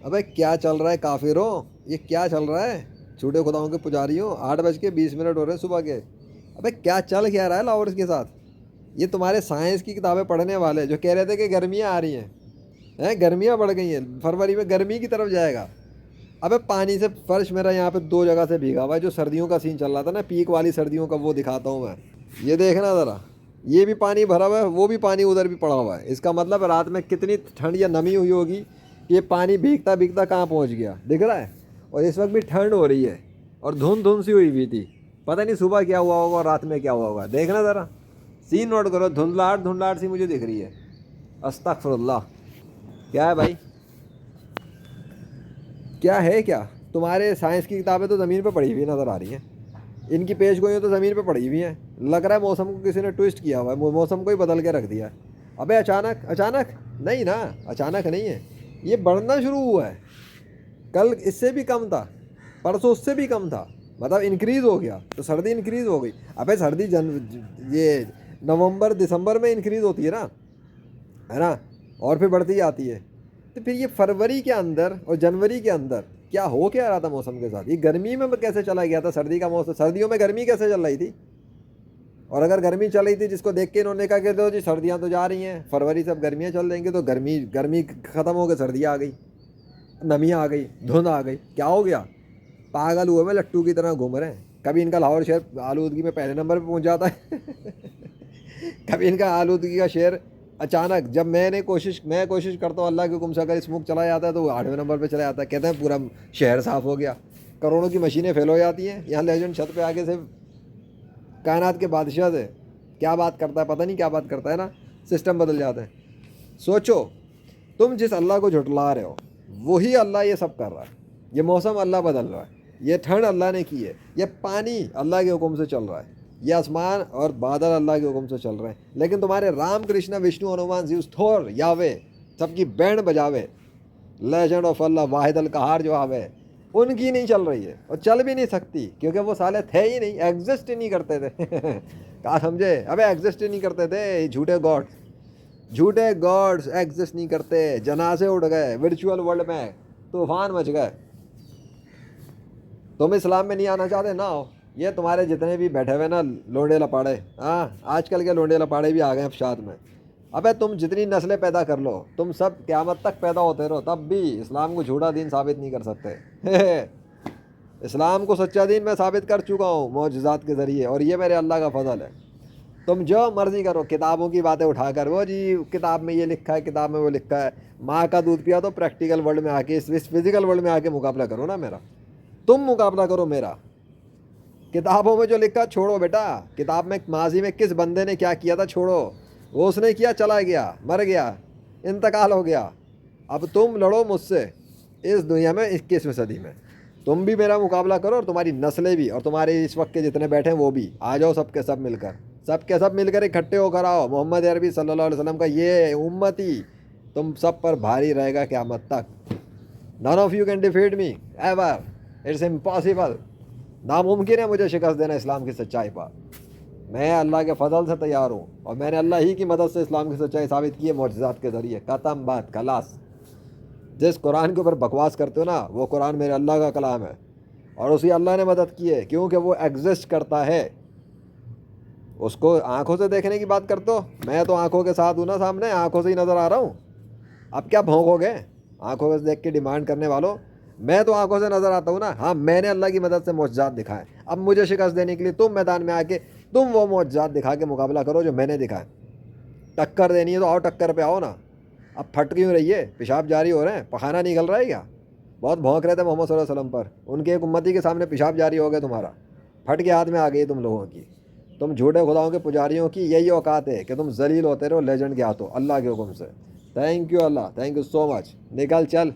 ابے کیا چل رہا ہے کافروں؟ یہ کیا چل رہا ہے چھوٹے خداؤں کے پجاریوں؟ 8:20 ہو رہے ہیں صبح کے. ابے کیا چل کیا رہا ہے لاہور اس کے ساتھ؟ یہ تمہارے سائنس کی کتابیں پڑھنے والے جو کہہ رہے تھے کہ گرمیاں آ رہی ہیں گرمیاں بڑھ گئی ہیں، فروری میں گرمی کی طرف جائے گا. ابے پانی سے فرش میرا یہاں پہ 2 جگہ سے بھیگا ہوا ہے. جو سردیوں کا سین چل رہا تھا نا، پیک والی سردیوں کا، وہ دکھاتا ہوں میں. یہ دیکھنا ذرا، یہ بھی پانی بھرا ہوا ہے، وہ بھی پانی ادھر بھی پڑا ہوا ہے. اس کا مطلب رات میں کتنی ٹھنڈ یا نمی ہوئی ہوگی. یہ پانی بھیگتا بھیگتا کہاں پہنچ گیا دکھ رہا ہے. اور اس وقت بھی ٹھنڈ ہو رہی ہے اور دھند سی ہوئی ہوئی تھی. پتہ نہیں صبح کیا ہوا ہوگا اور رات میں کیا ہوا ہوگا. دیکھنا ذرا، سین نوٹ کرو. دھندلاہٹ سی مجھے دکھ رہی ہے. استغفر اللہ. کیا ہے بھائی؟ کیا ہے کیا؟ تمہارے سائنس کی کتابیں تو زمین پہ پڑھی ہوئی نظر آ رہی ہیں. ان کی پیش گوئیاں تو زمین پہ پڑھی ہوئی ہیں. لگ رہا ہے موسم کو کسی نے ٹویسٹ کیا ہوا ہے، موسم کو ہی بدل کے رکھ دیا ہے. ابے اچانک نہیں نا، اچانک نہیں ہے. یہ بڑھنا شروع ہوا ہے. کل اس سے بھی کم تھا، پرسوں اس سے بھی کم تھا. مطلب انکریز ہو گیا تو سردی انکریز ہو گئی. ابے سردی یہ نومبر دسمبر میں انکریز ہوتی ہے نا، اور پھر بڑھتی آتی ہے. تو پھر یہ فروری کے اندر اور جنوری کے اندر کیا ہو کیا رہا تھا موسم کے ساتھ؟ یہ گرمی میں کیسے چلا گیا تھا سردی کا موسم؟ سردیوں میں گرمی کیسے چل رہی تھی؟ اور اگر گرمی چل رہی تھی، جس کو دیکھ کے انہوں نے کہا کہ دو جی سردیاں تو جا رہی ہیں، فروری سے اب گرمیاں چل رہیں گی، تو گرمی ختم ہو کے سردیاں آ گئی، نمیاں آ گئی، دھند آ گئی. کیا ہو گیا؟ پاگل ہوئے میں لٹو کی طرح گھوم رہے ہیں. کبھی ان کا لاہور شہر آلودگی میں پہلے نمبر پہ پہنچ جاتا ہے کبھی ان کا آلودگی کا شہر اچانک، جب میں کوشش کرتا ہوں اللہ کے حکم سے، اگر اسموک چلا جاتا ہے تو وہ 8ویں نمبر پہ چلا جاتا ہے. کہتے ہیں پورا شہر صاف ہو گیا، کروڑوں کی مشینیں فیل ہو جاتی ہیں. یہاں لیجنڈ چھت پہ آگے سے کائنات کے بادشاہ سے کیا بات کرتا ہے، پتہ نہیں کیا بات کرتا ہے نا، سسٹم بدل جاتا ہے. سوچو، تم جس اللہ کو جھٹلا رہے ہو وہی اللہ یہ سب کر رہا ہے. یہ موسم اللہ بدل رہا ہے، یہ ٹھنڈ اللہ نے کی ہے، یہ پانی اللہ کے حکم سے چل رہا ہے، یہ آسمان اور بادل اللہ کے حکم سے چل رہے ہیں. لیکن تمہارے رام کرشنا وشنو ہنومان زیوس تھور یاوے سب کی بینڈ بجاوے، لیجنڈ آف اللہ واحد القہار جو آوے، ان کی نہیں چل رہی ہے اور چل بھی نہیں سکتی، کیونکہ وہ سالے تھے ہی نہیں، ایگزسٹ ہی نہیں کرتے تھے کہا سمجھے؟ ابے ایگزسٹ ہی نہیں کرتے تھے. جھوٹے گاڈز ایگزسٹ نہیں کرتے. جنازے اٹھ گئے ورچوئل ورلڈ میں، طوفان مچ گئے. تم اسلام میں نہیں آنا چاہتے نہ ہو. یہ تمہارے جتنے بھی بیٹھے ہوئے نا لونڈے لپاڑے، آج کل کے لونڈے لپاڑے بھی آ گئے افشاد میں. ابے تم جتنی نسلیں پیدا کر لو، تم سب قیامت تک پیدا ہوتے رہو، تب بھی اسلام کو جھوٹا دین ثابت نہیں کر سکتے اسلام کو سچا دین میں ثابت کر چکا ہوں معجزات کے ذریعے، اور یہ میرے اللہ کا فضل ہے. تم جو مرضی کرو، کتابوں کی باتیں اٹھا کر، وہ جی کتاب میں یہ لکھا ہے، کتاب میں وہ لکھا ہے. ماں کا دودھ پیا تو پریکٹیکل ورلڈ میں آ کے، اس فزیکل ورلڈ میں آ کے مقابلہ کرو نا میرا. تم مقابلہ کرو میرا. کتابوں میں جو لکھا چھوڑو بیٹا. کتاب میں ماضی میں کس بندے نے کیا کیا تھا چھوڑو. وہ اس نے کیا، چلا گیا، مر گیا، انتقال ہو گیا. اب تم لڑو مجھ سے اس دنیا میں 21ویں صدی میں. تم بھی میرا مقابلہ کرو، اور تمہاری نسلیں بھی، اور تمہارے اس وقت کے جتنے بیٹھے ہیں وہ بھی. آ جاؤ سب کے سب مل کر، سب کے سب مل کر اکٹھے ہو کر آؤ. محمد عربی صلی اللہ علیہ وسلم کا یہ امتی تم سب پر بھاری رہے گا قیامت تک. None of you can defeat me ever. It's impossible. ناممکن ہے مجھے شکست دینا اسلام کی سچائی پر. میں اللہ کے فضل سے تیار ہوں، اور میں نے اللہ ہی کی مدد سے اسلام کی سچائی ثابت کی ہے معجزات کے ذریعے. ختم بات، خلاص. جس قرآن کے اوپر بکواس کرتے ہو نا، وہ قرآن میرے اللہ کا کلام ہے، اور اسی اللہ نے مدد کی ہے، کیونکہ وہ ایگزسٹ کرتا ہے. اس کو آنکھوں سے دیکھنے کی بات کرتے ہو، میں تو آنکھوں کے ساتھ ہوں نا، سامنے آنکھوں سے ہی نظر آ رہا ہوں. اب کیا بھونکو گے آنکھوں سے دیکھ کے ڈیمانڈ کرنے والوں؟ میں تو آنکھوں سے نظر آتا ہوں نا. ہاں، میں نے اللہ کی مدد سے معجزات دکھائے. اب مجھے شکست دینے کے لیے تم میدان میں آ کے تم وہ معجزات دکھا کے مقابلہ کرو جو میں نے دکھائے. ٹکر دینی ہے تو آؤ، ٹکر پہ آؤ نا. اب پھٹ کیوں رہی ہے؟ پیشاب جاری ہو رہے ہیں، پخانہ نکل رہا ہے کیا؟ بہت بھونک رہے تھے محمد صلی اللہ علیہ وسلم پر، ان کے ایک امتی کے سامنے پیشاب جاری ہو گیا تمہارا، پھٹ کے ہاتھ میں آ گئی تم لوگوں کی. تم جھوٹے خداؤں کے پجاریوں کی یہی اوقات ہے کہ تم ذلیل ہوتے رہو لیجنڈ کے ہاتھوں اللہ کے حکم سے. تھینک یو اللہ، تھینک یو سو مچ. نکل چل.